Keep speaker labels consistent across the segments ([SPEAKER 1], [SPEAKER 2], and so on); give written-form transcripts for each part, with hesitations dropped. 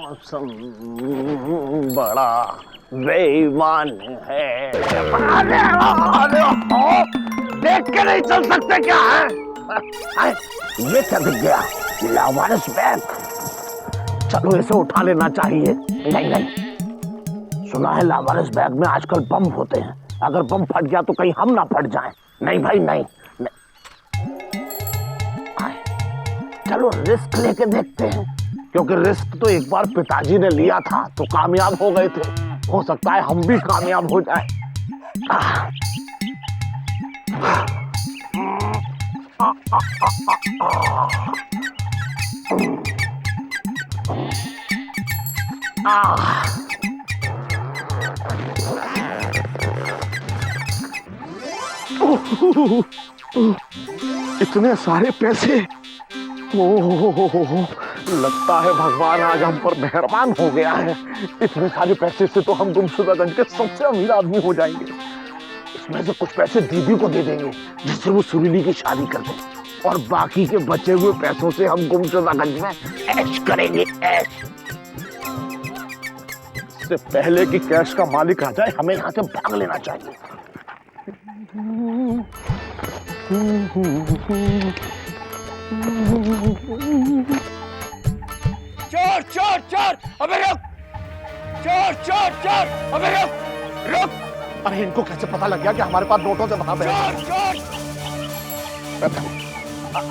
[SPEAKER 1] मौसम बड़ा बेईमान है। देख के नहीं चल सकते क्या है? ये क्या दिख गया? लावारिस बैग। चलो इसे उठा लेना चाहिए। नहीं नहीं, सुना है लावारिस बैग में आजकल बम होते हैं। अगर बम फट गया तो कहीं हम ना फट जाएं। नहीं भाई नहीं, नहीं। चलो रिस्क लेके देखते हैं, क्योंकि रिस्क तो एक बार पिताजी ने लिया था तो कामयाब हो गए थे। हो सकता है हम भी कामयाब हो जाए। इतने सारे पैसे। ओह, लगता है भगवान आज हम पर मेहरबान हो गया है। इतने सारे पैसे से तो हम गुमशुदागंज के सबसे अमीर आदमी हो जाएंगे। इसमें से कुछ पैसे दीदी को दे देंगे जिससे वो सुरीली की शादी कर दे, और बाकी के बचे हुए पैसों से हम गुमशुदागंज में ऐश करेंगे, ऐश। इससे पहले कि कैश का मालिक आ जाए हमें यहाँ से भाग लेना चाहिए।
[SPEAKER 2] चोर चोर चोर, अबे रुक! चोर चोर चोर, अबे रुक! रुक!
[SPEAKER 1] अरे इनको कैसे पता लग गया कि हमारे पास नोटों से भरा बैग?
[SPEAKER 2] चोर चोर!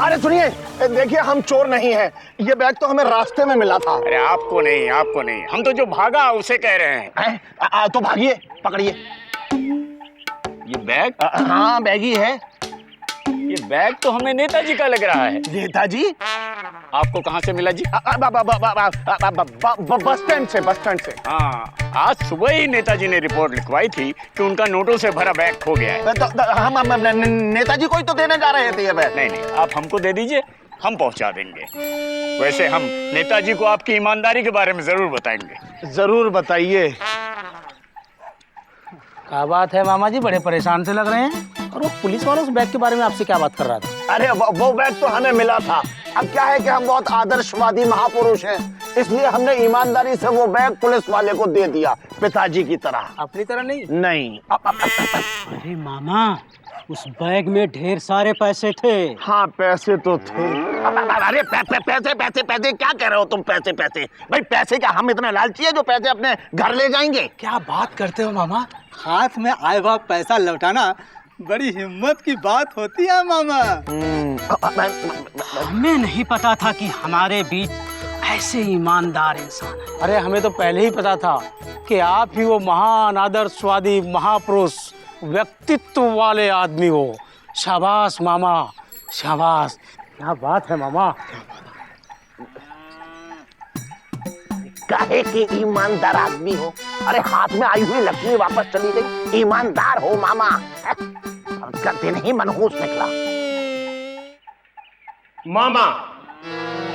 [SPEAKER 1] अरे सुनिए, देखिए हम चोर नहीं हैं। ये बैग तो हमें रास्ते में मिला था।
[SPEAKER 2] अरे आपको नहीं, हम तो जो भागा उसे कह रहे हैं।
[SPEAKER 1] तो भागिए, पकड़िए।
[SPEAKER 2] ये बैग?
[SPEAKER 1] हाँ बैग ही है।
[SPEAKER 2] ये बैग तो हमें नेताजी का लग रहा है।
[SPEAKER 1] नेताजी?
[SPEAKER 2] आपको कहाँ से मिला जी?
[SPEAKER 1] बस स्टैंड से, बस स्टैंड से।
[SPEAKER 2] हाँ, आज सुबह ही नेताजी ने रिपोर्ट लिखवाई थी कि उनका नोटों से भरा बैग खो गया है।
[SPEAKER 1] हम नेताजी को ही तो देने जा रहे थे ये बैग।
[SPEAKER 2] नहीं, आप हमको दे दीजिए, हम पहुंचा देंगे। वैसे हम नेताजी को आपकी ईमानदारी के बारे में जरूर बताएंगे।
[SPEAKER 1] जरूर बताइए।
[SPEAKER 3] क्या बात है मामा जी, बड़े परेशान से लग रहे हैं। और वो पुलिस वाला उस बैग के बारे में आपसे क्या बात कर रहा था?
[SPEAKER 1] अरे वो बैग तो हमें मिला था। अब क्या है कि हम बहुत आदर्शवादी महापुरुष हैं, इसलिए हमने ईमानदारी से वो बैग पुलिस वाले को दे दिया, पिताजी की तरह।
[SPEAKER 3] अपनी तरह नहीं?
[SPEAKER 1] नहीं।
[SPEAKER 3] अरे मामा, उस बैग में ढेर सारे पैसे थे।
[SPEAKER 1] हाँ पैसे तो थे। अरे पैसे क्या कह रहे हो तुम? पैसे भाई, पैसे क्या हम इतने लालची है जो पैसे अपने घर ले जाएंगे?
[SPEAKER 3] क्या बात करते हो मामा, हाथ में आए हुआ पैसा लौटाना बड़ी हिम्मत की बात होती है मामा। हमें नहीं पता था कि हमारे बीच ऐसे ईमानदार इंसान है। अरे हमें तो पहले ही पता था कि आप ही वो महान आदर्शवादी महापुरुष व्यक्तित्व वाले आदमी हो। शाबाश मामा, शाबाश। क्या बात है मामा।
[SPEAKER 1] काहे के ईमानदार आदमी हो? अरे हाथ में आई हुई लक्ष्मी वापस चली गई। ईमानदार हो मामा। का दिन ही मनहूस निकला।
[SPEAKER 4] मामा,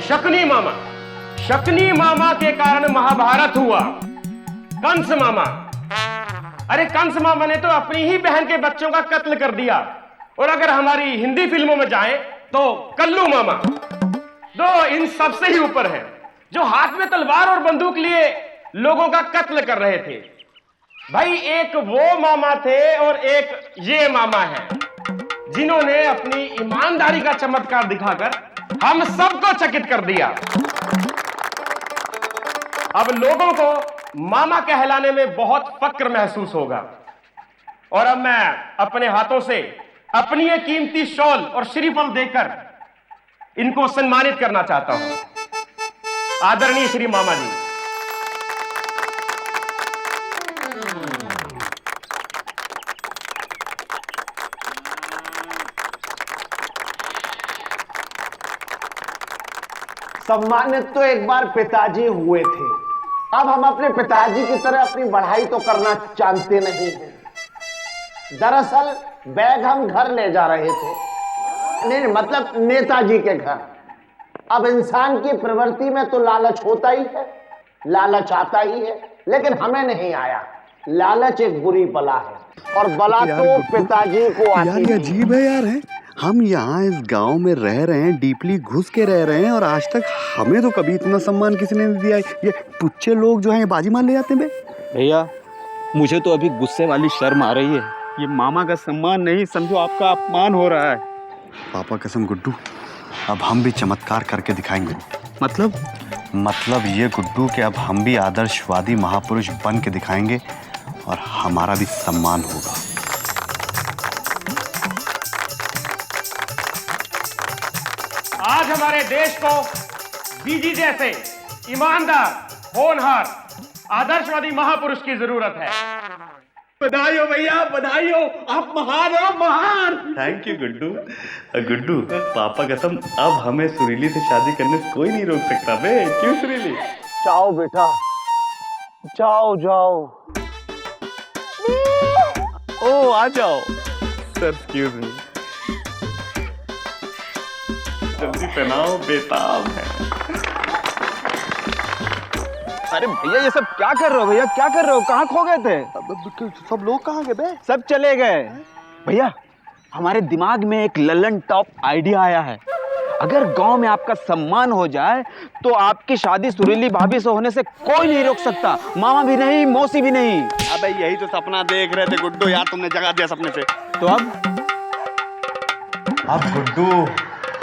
[SPEAKER 4] शकनी मामा के कारण महाभारत हुआ। कंस मामा, अरे कंस मामा ने तो अपनी ही बहन के बच्चों का कत्ल कर दिया। और अगर हमारी हिंदी फिल्मों में जाएं तो कल्लू मामा दो इन सबसे ही ऊपर हैं, जो हाथ में तलवार और बंदूक लिए लोगों का कत्ल कर रहे थे। भाई एक वो मामा थे और एक ये मामा है, जिन्होंने अपनी ईमानदारी का चमत्कार दिखाकर हम सबको चकित कर दिया। अब लोगों को मामा कहलाने में बहुत फक्र महसूस होगा। और अब मैं अपने हाथों से अपनी ये कीमती शॉल और श्रीफल देकर इनको सम्मानित करना चाहता हूं। आदरणीय श्री मामा जी।
[SPEAKER 1] सम्मानित तो एक बार पिताजी हुए थे, अब हम अपने पिताजी की तरह अपनी बढ़ाई तो करना जानते नहीं हैं। दरअसल बैग हम घर ले जा रहे थे, नहीं मतलब नेताजी के घर। अब इंसान की प्रवृत्ति में तो लालच होता ही है, लालच आता ही है, लेकिन हमें नहीं आया। लालच एक बुरी बला है और बला तो पिताजी को आती है।
[SPEAKER 5] अजीब है यार है। हम यहाँ इस गांव में रह रहे हैं, डीपली घुस के रह रहे हैं, और आज तक हमें तो कभी इतना सम्मान किसी ने नहीं दिया है। ये पुच्चे लोग जो हैं बाजी मार ले जाते हैं बे।
[SPEAKER 6] भैया मुझे तो अभी गुस्से वाली शर्म आ रही है। ये मामा का सम्मान नहीं, समझो आपका अपमान हो रहा है।
[SPEAKER 5] पापा कसम गुड्डू, अब हम भी चमत्कार करके दिखाएंगे। मतलब ये गुड्डू कि अब हम भी आदर्शवादी महापुरुष बन के दिखाएंगे और हमारा भी सम्मान होगा।
[SPEAKER 4] आज हमारे देश को बीजी जैसे ईमानदार, होनहार, आदर्शवादी महापुरुष की जरूरत है।
[SPEAKER 6] बधाई हो भैया, बधाई हो, आप महान हो, महान।
[SPEAKER 5] Thank you Guddu. गुड्डू पापा कसम, अब हमें सुरीली से शादी करने से कोई नहीं रोक सकता बे। क्यों सुरीली?
[SPEAKER 1] जाओ बेटा, जाओ जाओ।
[SPEAKER 5] ओ आ जाओ सर, एक्सक्यूज मी। जल्दी पहनाओ, बेताब है।
[SPEAKER 6] अरे भैया ये सब क्या कर रहे हो? भैया क्या कर रहे हो? कहाँ खो गए थे?
[SPEAKER 5] सब लोग कहाँ गए बे?
[SPEAKER 6] सब चले गए। भैया हमारे दिमाग में एक लल्लन टॉप आइडिया आया है। अगर गांव में आपका सम्मान हो जाए तो आपकी शादी सुरीली भाभी से होने से कोई नहीं रोक सकता, मामा भी नहीं, मौसी भी नहीं।
[SPEAKER 5] अबे यही तो सपना देख रहे थे गुड्डू, यार तुमने जगा दिया सपने से।
[SPEAKER 6] तो
[SPEAKER 5] अब गुड्डू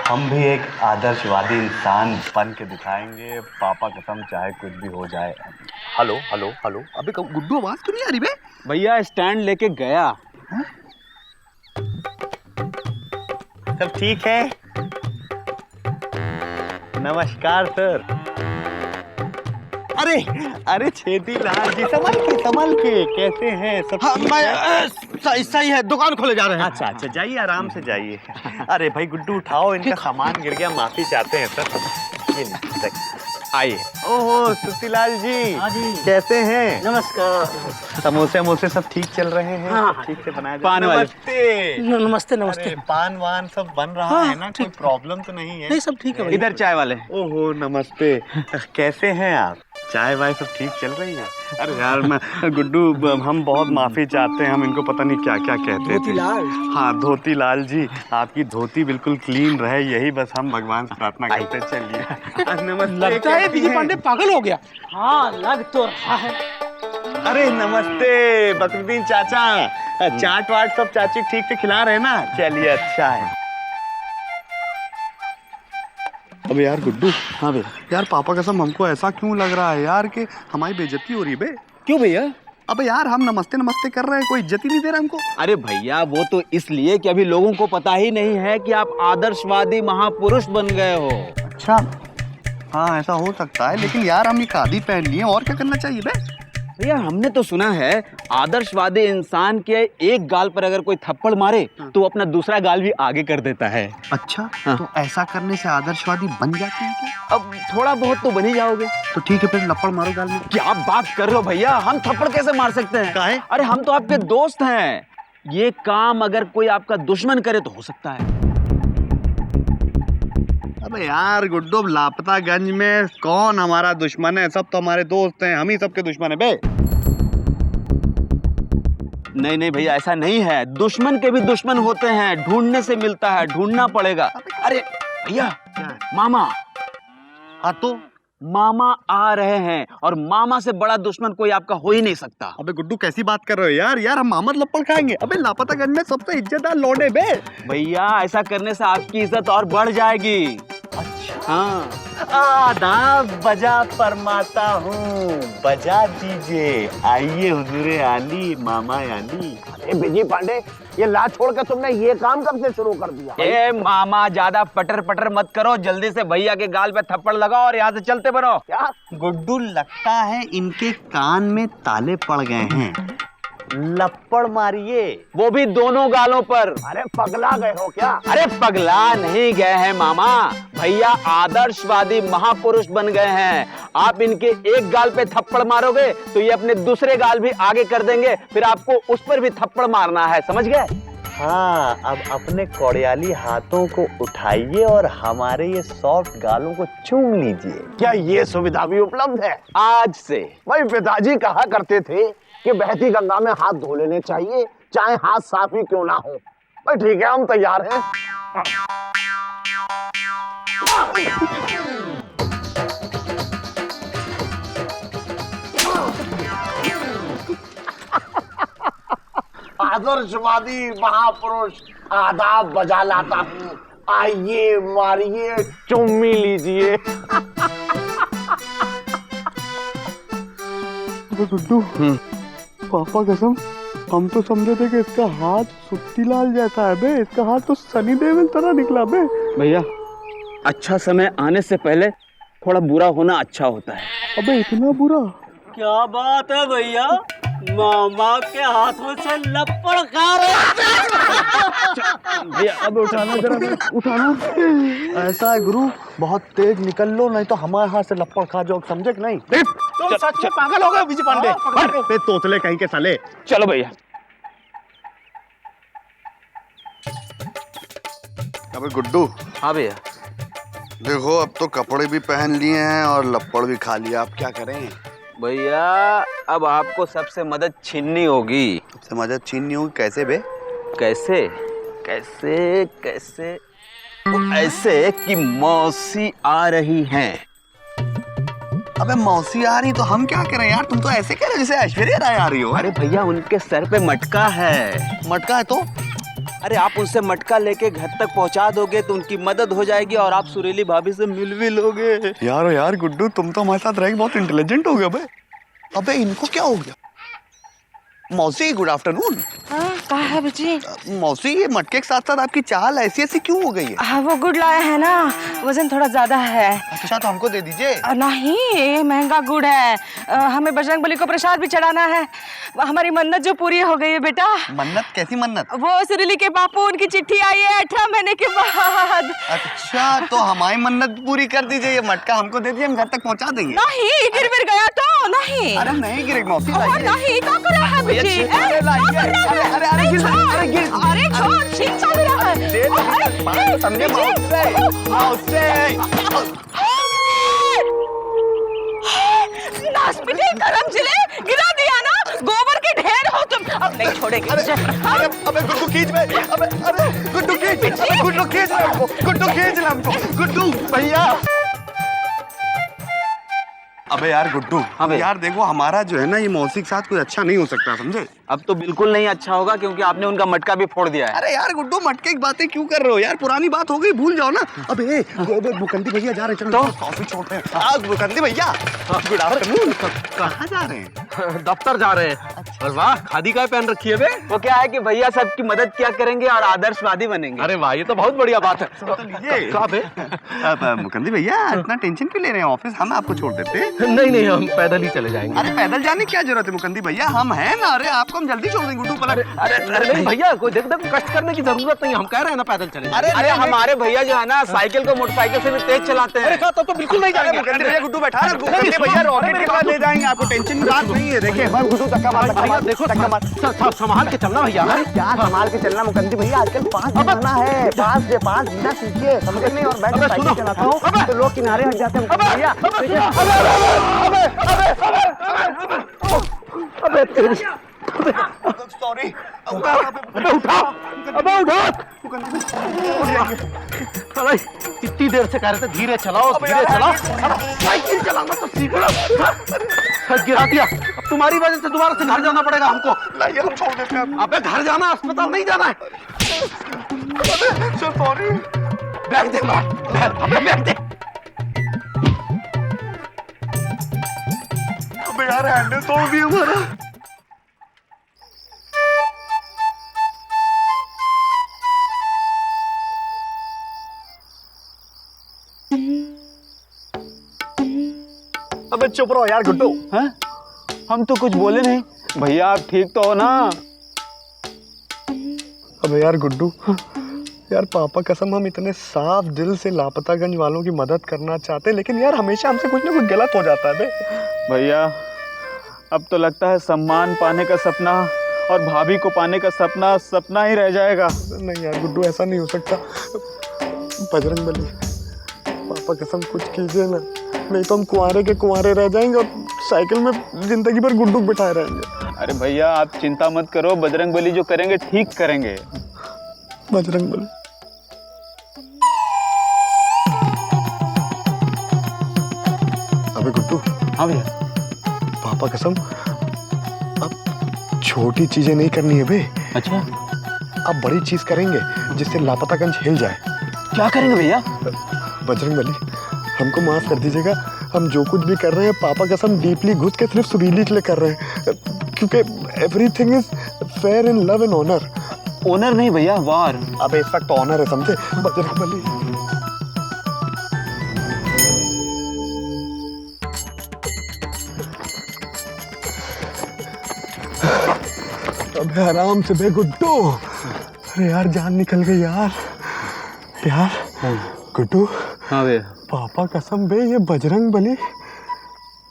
[SPEAKER 5] हम भी एक आदर्शवादी इंसान बन के दिखाएंगे। पापा कसम, चाहे कुछ भी हो जाए। हेलो हेलो हेलो, अबे गुड्डू आवाज क्यों नहीं आ रही बे?
[SPEAKER 6] भैया स्टैंड लेके गया।
[SPEAKER 5] सब ठीक है? नमस्कार सर। अरे अरे छेदीलाल जी, संभल के कैसे हैं? सब ठीक है?
[SPEAKER 3] सही है, दुकान खोले जा रहे हैं।
[SPEAKER 5] अच्छा अच्छा, जाइए आराम से जाइए। अरे भाई गुड्डू उठाओ, इनका सामान गिर गया, माफी चाहते हैं सर। ये आइए। ओहो सुशीलाल जी, कैसे हैं?
[SPEAKER 3] नमस्कार।
[SPEAKER 5] समोसे सब ठीक चल रहे हैं?
[SPEAKER 3] हाँ,
[SPEAKER 5] सब ठीक से बनाए
[SPEAKER 6] पान वाले।
[SPEAKER 5] नमस्ते।
[SPEAKER 3] नमस्ते नमस्ते।
[SPEAKER 5] अरे पान वान सब बन रहा है ना? कोई प्रॉब्लम तो नहीं है?
[SPEAKER 3] नहीं सब ठीक है।
[SPEAKER 6] इधर चाय वाले।
[SPEAKER 5] ओहो नमस्ते, कैसे हैं आप? चाय वाय सब ठीक चल रही है? अरे यार मैं गुड्डू, हम बहुत माफी चाहते हैं, हम इनको पता नहीं क्या क्या कहते थे। हाँ धोती लाल जी, आपकी धोती बिल्कुल क्लीन रहे, यही बस हम भगवान से प्रार्थना करते। चलिए नमस्ते।
[SPEAKER 3] लगता है बीजी पांडे पागल हो गया। हाँ लग तो रहा है।
[SPEAKER 5] अरे नमस्ते बकरुद्दीन चाचा, चाट वाट सब चाची ठीक से खिला रहे हैं ना? चलिए अच्छा है। अबे यार गुड्डू।
[SPEAKER 6] हाँ भैया।
[SPEAKER 5] यार पापा कसम, हमको ऐसा क्यों लग रहा है यार कि हमारी बेइज्जती हो रही है बे?
[SPEAKER 6] क्यों भैया?
[SPEAKER 5] अबे यार हम नमस्ते नमस्ते कर रहे हैं, कोई इज्जत ही नहीं दे रहा हमको।
[SPEAKER 6] अरे भैया वो तो इसलिए कि अभी लोगों को पता ही नहीं है कि आप आदर्शवादी महापुरुष बन गए हो।
[SPEAKER 5] अच्छा हाँ ऐसा हो सकता है, लेकिन यार हम ये खादी पहन लिए, और क्या करना चाहिए बे?
[SPEAKER 6] भैया हमने तो सुना है आदर्शवादी इंसान के एक गाल पर अगर कोई थप्पड़ मारे तो अपना दूसरा गाल भी आगे कर देता है।
[SPEAKER 5] अच्छा तो ऐसा करने से आदर्शवादी बन जाते हैं क्या?
[SPEAKER 6] अब थोड़ा बहुत तो बन ही जाओगे।
[SPEAKER 5] तो ठीक है फिर लपड़ मारो गाल में।
[SPEAKER 6] क्या बात कर रहे हो भैया, हम थप्पड़ कैसे मार सकते हैं?
[SPEAKER 5] काहे?
[SPEAKER 6] अरे हम तो आपके दोस्त हैं। ये काम अगर कोई आपका दुश्मन करे तो हो सकता है।
[SPEAKER 5] अबे यार गुड्डू, लापतागंज में कौन हमारा दुश्मन है? सब तो हमारे दोस्त हैं, हम ही सबके दुश्मन है बे।
[SPEAKER 6] नहीं नहीं भैया ऐसा नहीं है, दुश्मन के भी दुश्मन होते हैं, ढूंढने से मिलता है, ढूंढना पड़ेगा। अरे भैया मामा।
[SPEAKER 5] हाँ तो
[SPEAKER 6] मामा आ रहे हैं और मामा से बड़ा दुश्मन कोई आपका हो ही नहीं सकता।
[SPEAKER 5] अबे गुड्डू कैसी बात कर रहे हो यार? यार हम मामद लप्पड़ खाएंगे? अबे लापतागंज में सबसे इज्जतदार लौंडे बे।
[SPEAKER 6] भैया ऐसा करने से आपकी इज्जत और बढ़ जाएगी।
[SPEAKER 5] अच्छा
[SPEAKER 6] हाँ
[SPEAKER 5] आदाब बजा फरमाता हूँ, बजा दीजिए। आइए हुजूरे आली, मामा आली।
[SPEAKER 1] अरे बीजी पांडे, ये ला छोड़ के तुमने ये काम कब से शुरू कर दिया?
[SPEAKER 6] ए मामा ज्यादा पटर पटर मत करो, जल्दी से भैया के गाल पे थप्पड़ लगाओ और यहाँ से चलते बनो।
[SPEAKER 1] क्या
[SPEAKER 5] गुड्डू लगता है इनके कान में ताले पड़ गए हैं, लप्पड़ मारिए।
[SPEAKER 6] वो भी दोनों गालों पर।
[SPEAKER 1] अरे पगला गए हो क्या?
[SPEAKER 6] अरे पगला नहीं गए हैं मामा, भैया आदर्शवादी महापुरुष बन गए हैं। आप इनके एक गाल पे थप्पड़ मारोगे तो ये अपने दूसरे गाल भी आगे कर देंगे, फिर आपको उस पर भी थप्पड़ मारना है, समझ गए?
[SPEAKER 5] हाँ अब अपने कोड़ियाली हाथों को उठाइए और हमारे ये सॉफ्ट गालों को चूम लीजिए।
[SPEAKER 1] क्या ये सुविधा भी उपलब्ध है?
[SPEAKER 6] आज से।
[SPEAKER 1] भाई पिताजी कहा करते थे कि बहती गंगा में हाथ धो लेने चाहिए, चाहे हाथ साफ ही क्यों ना हो। भाई ठीक है, हम तैयार हैं। आदर्शवादी महापुरुष आदाब बजा लाता हूँ, आइए मारिए चुम्मी लीजिए।
[SPEAKER 5] गुड्डू, पापा कसम, हम तो समझे थे कि इसका हाथ सुट्टी लाल जैसा है बे, इसका हाथ तो सनी देओल तरह निकला बे।
[SPEAKER 6] भैया, अच्छा समय आने से पहले थोड़ा बुरा होना अच्छा होता है।
[SPEAKER 5] अबे इतना बुरा?
[SPEAKER 3] क्या बात है भैया, मामा के हाथों से लपड़ खा रहे।
[SPEAKER 5] भैया अब उठाना जरा, उठाना। ऐसा है गुरु, बहुत तेज निकल लो, नहीं तो हमारे हाथ से लपड़ खा जाओ, समझे कि नहीं?
[SPEAKER 3] तुम सच में पागल हो गए विजय पांडे?
[SPEAKER 5] बे तोतले कहीं के साले।
[SPEAKER 6] चलो भैया।
[SPEAKER 7] अबे गुड्डू,
[SPEAKER 6] हाँ भैया।
[SPEAKER 7] देखो अब तो कपड़े भी पहन लिए हैं और लपड़ भी खा लिया, अब क्या करें?
[SPEAKER 6] भैया अब आपको सबसे मदद छीननी होगी।
[SPEAKER 7] सबसे मदद छीननी होगी? कैसे बे?
[SPEAKER 6] कैसे कैसे कैसे? वो ऐसे कि मौसी आ रही हैं।
[SPEAKER 7] अबे मौसी आ रही तो हम क्या करें यार? तुम तो ऐसे कह रहे हो जैसे ऐश्वर्या राय आ रही हो।
[SPEAKER 6] अरे भैया, उनके सर पे मटका है।
[SPEAKER 7] मटका है तो?
[SPEAKER 6] अरे आप उनसे मटका लेके घर तक पहुंचा दोगे तो उनकी मदद हो जाएगी और आप सुरीली भाभी से मिल भी लोगे।
[SPEAKER 7] यार गुड्डू, तुम तो हमारे साथ रह के बहुत इंटेलिजेंट हो गए बे। अबे इनको क्या हो गया? मौसी गुड आफ्टरनून।
[SPEAKER 8] कहा है बिजी?
[SPEAKER 7] मौसी ये मटके के साथ साथ आपकी चाल ऐसी ऐसी क्यों हो गई है?
[SPEAKER 8] हाँ वो गुड़ लाया है ना, वजन थोड़ा ज्यादा है।
[SPEAKER 7] अच्छा तो हमको दे दीजिए।
[SPEAKER 8] नहीं, ये महंगा गुड़ है। हमें बजरंगबली को प्रसाद भी चढ़ाना है। हमारी मन्नत जो पूरी हो गई है बेटा।
[SPEAKER 7] मन्नत? कैसी मन्नत?
[SPEAKER 8] वो सुरीली के बापू, उनकी चिट्ठी आई है 18 महीने के बाद।
[SPEAKER 7] अच्छा तो हमारी मन्नत पूरी कर दीजिए, ये मटका हमको दे दीजिए, हम घर तक पहुंचा देंगे।
[SPEAKER 8] नहीं, गिर गिर गया तो नहीं।
[SPEAKER 7] अरे नहीं गिरे मौसी,
[SPEAKER 8] नहीं, क्या कर रहा है बिजी? अरे छोड़, छीन चल रहा है।
[SPEAKER 7] समझे
[SPEAKER 8] नासपीटे करम जिले गिरा दिया ना, गोबर के ढेर हो तुम। अब नहीं छोड़ेंगे।
[SPEAKER 7] अबे गुड्डू खींच बे, अबे गुड्डू खींच, गुड्डू खींच ले हमको, गुड्डू खींच ले हमको, गुड्डू भैया। अबे यार गुड्डू,
[SPEAKER 6] हाँ भैया।
[SPEAKER 7] यार देखो हमारा जो है ना ये मौसी के साथ कोई अच्छा नहीं हो सकता, समझे?
[SPEAKER 6] अब तो बिल्कुल नहीं अच्छा होगा क्योंकि आपने उनका मटका भी फोड़ दिया है।
[SPEAKER 7] अरे यार गुड्डू, मटके की बातें क्यों कर रहे हो यार? पुरानी बात हो गई, भूल जाओ ना। अबे मुकंदी भैया जा रहे हैं, चलो कॉफी छोड़ते हैं। मुकंदी भैया गुड आफ्टरनून। कहाँ जा रहे हैं?
[SPEAKER 3] दफ्तर जा रहे हैं। और वाह, खादी का पहन रखी है बे।
[SPEAKER 6] वो क्या है कि भैया सबकी मदद क्या करेंगे और आदर्शवादी बनेंगे।
[SPEAKER 3] अरे वाह, ये तो बहुत बढ़िया बात है।
[SPEAKER 7] मुकंदी भैया इतना टेंशन क्यों ले रहे हैं? ऑफिस हम आपको छोड़ देते हैं।
[SPEAKER 3] नहीं, हम पैदल ही चले जाएंगे।
[SPEAKER 7] अरे पैदल जाने की क्या जरूरत है मुकंदी भैया, हम हैं ना। अरे आपको हम जल्दी छोड़ देंगे गुड्डू।
[SPEAKER 3] अरे नहीं भैया, कोई देख कष्ट करने की जरूरत नहीं, हम कह रहे हैं ना पैदल चले।
[SPEAKER 6] अरे हमारे भैया जो है ना साइकिल को मोटरसाइकिल से भी तेज चलाते हैं।
[SPEAKER 3] अरे तो बिल्कुल नहीं जाएंगे।
[SPEAKER 7] मुकंदी भैया गुड्डू बैठा रहे, मुकंदी भैया रॉकेट के बाद ले जाएंगे आपको, टेंशन की बात नहीं है। देखिए गुड्डू धक्का मार,
[SPEAKER 3] देखो संभाल के चलना भैया।
[SPEAKER 1] क्या संभाल के चलना मुकंदी भैया, आजकल पास जमाना है, पास बिना सीखे समझे नहीं। और मैं साइकिल चलाता हूँ तो लोग किनारे हट जाते हैं मुकंदी भैया।
[SPEAKER 7] सॉरी।
[SPEAKER 3] अबे कितनी देर से कह रहे थे धीरे चलाओ, धीरे चलाओ। साइकिल चलाना तो सीख लो। गिरा दिया, अब तुम्हारी वजह से दोबारा से घर जाना पड़ेगा हमको।
[SPEAKER 7] लाइए हम छोड़ देते हैं।
[SPEAKER 3] अबे घर जाना, अस्पताल नहीं जाना है।
[SPEAKER 7] सॉरी।
[SPEAKER 3] बैग दे, बैग दे।
[SPEAKER 7] अबे यार हैंडल तोड़ दिया हमारा।
[SPEAKER 5] अबे चुप रहो यार गुड्डू।
[SPEAKER 6] हैं? हम तो कुछ बोले नहीं। भैया आप ठीक तो हो ना?
[SPEAKER 5] अबे यार गुड्डू, यार पापा कसम हम इतने साफ दिल से लापतागंज वालों की मदद करना चाहते हैं, लेकिन यार हमेशा हमसे कुछ ना कुछ गलत हो जाता है बे।
[SPEAKER 6] भैया अब तो लगता है सम्मान पाने का सपना और भाभी को पाने का सपना ही रह जाएगा।
[SPEAKER 5] नहीं यार गुड्डू, ऐसा नहीं हो सकता। बजरंगबली, पापा कसम कुछ कीजिए ना, नहीं तो हम कुंवारे के कुंवारे रह जाएंगे और साइकिल में जिंदगी भर गुड्डू बिठाए रहेंगे।
[SPEAKER 6] अरे भैया आप चिंता मत करो, बजरंगबली जो करेंगे ठीक करेंगे।
[SPEAKER 7] बजरंग बली। अबे गुड्डू।
[SPEAKER 3] हाँ भैया।
[SPEAKER 7] पापा कसम अब छोटी चीजें नहीं करनी है बे।
[SPEAKER 3] अच्छा,
[SPEAKER 7] अब बड़ी चीज करेंगे जिससे लापतागंज हिल जाए।
[SPEAKER 3] क्या करेंगे भैया?
[SPEAKER 7] बजरंग बली, हमको माफ कर दीजिएगा, हम जो कुछ भी कर रहे हैं पापा कसम डीपली घुस के सिर्फ सुरीली के लिए कर रहे हैं, क्योंकि everything is fair in love and honour.
[SPEAKER 6] Owner नहीं भैया, वार।
[SPEAKER 7] अब इस वक्त ऑनर है, समझे बजरंग बली। अबे आराम से बे गुड्डू। अरे यार जान निकल गई यार। यार गुड्डू।
[SPEAKER 6] हाँ भैया।
[SPEAKER 7] पापा कसम बे ये बजरंग बली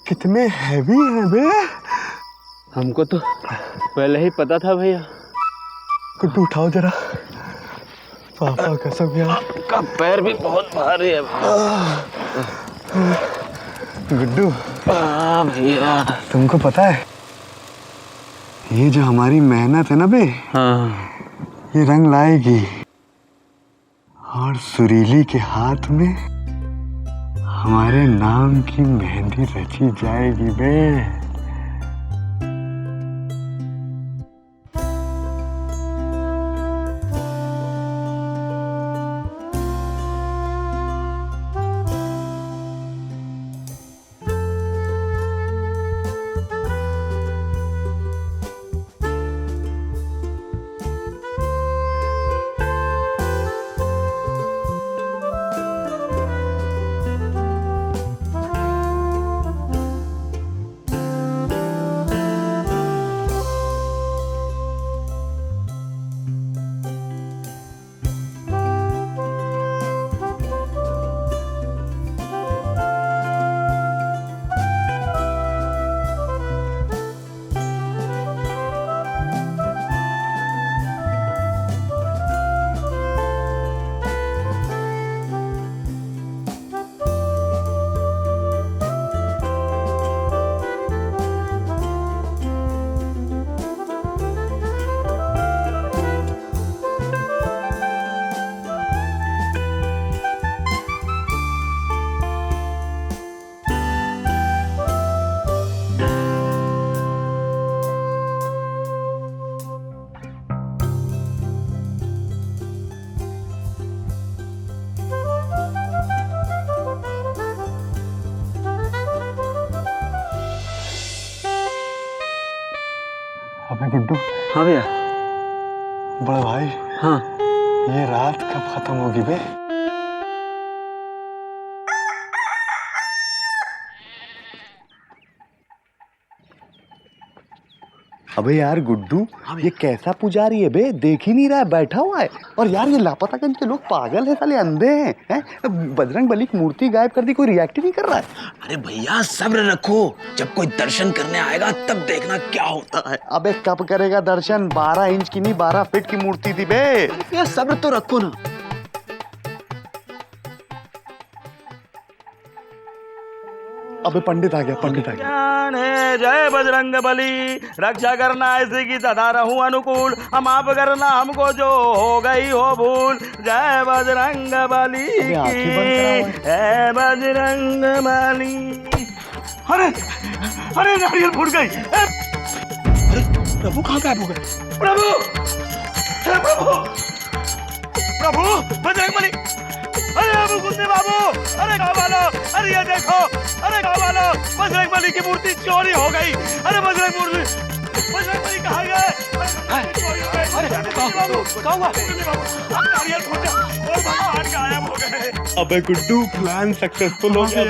[SPEAKER 7] कितने हैवी हैं बे।
[SPEAKER 6] हमको तो पहले ही पता था भैया।
[SPEAKER 7] गुड्डू उठाओ जरा। पापा कसम यार।
[SPEAKER 6] आपका पैर भी बहुत भारी है
[SPEAKER 7] गुड्डू।
[SPEAKER 6] भैया
[SPEAKER 7] तुमको पता है ये जो हमारी मेहनत है ना बे,
[SPEAKER 6] हाँ,
[SPEAKER 7] ये रंग लाएगी और सुरीली के हाथ में हमारे नाम की मेहंदी रची जाएगी बे। अबे गुड्डू।
[SPEAKER 6] हाँ भैया।
[SPEAKER 7] बड़ा भाई।
[SPEAKER 6] हाँ।
[SPEAKER 7] ये रात कब खत्म होगी बे? अबे यार गुड्डू, ये कैसा पुजारी है बे, देख ही नहीं रहा है, बैठा हुआ है। और यार ये लापतागंज के लोग पागल है, साले अंधे हैं। बजरंग बली की मूर्ति गायब कर दी, कोई रिएक्ट ही नहीं कर रहा है।
[SPEAKER 6] अरे भैया सब्र रखो, जब कोई दर्शन करने आएगा तब देखना क्या होता है।
[SPEAKER 7] अबे कब करेगा दर्शन? 12 इंच की नहीं 12 फीट की मूर्ति थी बे।
[SPEAKER 6] ये सब्र तो रखो ना।
[SPEAKER 7] अबे पंडित आ गया, पंडित आ गया।
[SPEAKER 6] जय बजरंग बली, रक्षा करना ऐसे की सदा रहूं अनुकूल, हम माफ करना हमको जो हो गई हो भूल। जय बजरंग बली की, जय बजरंग बली।
[SPEAKER 2] अरे अरे नारियल फूट गई।
[SPEAKER 6] अरे प्रभु कहाँ गायब हो गए?
[SPEAKER 2] प्रभु प्रभु प्रभु बजरंग बली। अरे बाबू गुंडे बाबू, अरे गाँव वालों, अरे ये देखो, अरे गाँव वालों, बजरंग बली की मूर्ति चोरी हो गई। अरे बजरंग बली कहाँ गए? अरे बाबू क्या हुआ? नारियल फूटा और भगवान गायब हो गए।
[SPEAKER 7] अबे गुड्डू प्लान सक्सेसफुल हो गया।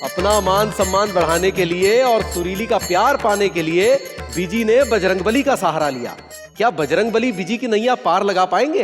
[SPEAKER 9] अपना मान सम्मान बढ़ाने के लिए और सुरीली का प्यार पाने के लिए विजी ने बजरंगबली का सहारा लिया। क्या बजरंगबली विजी की नैया पार लगा पाएंगे?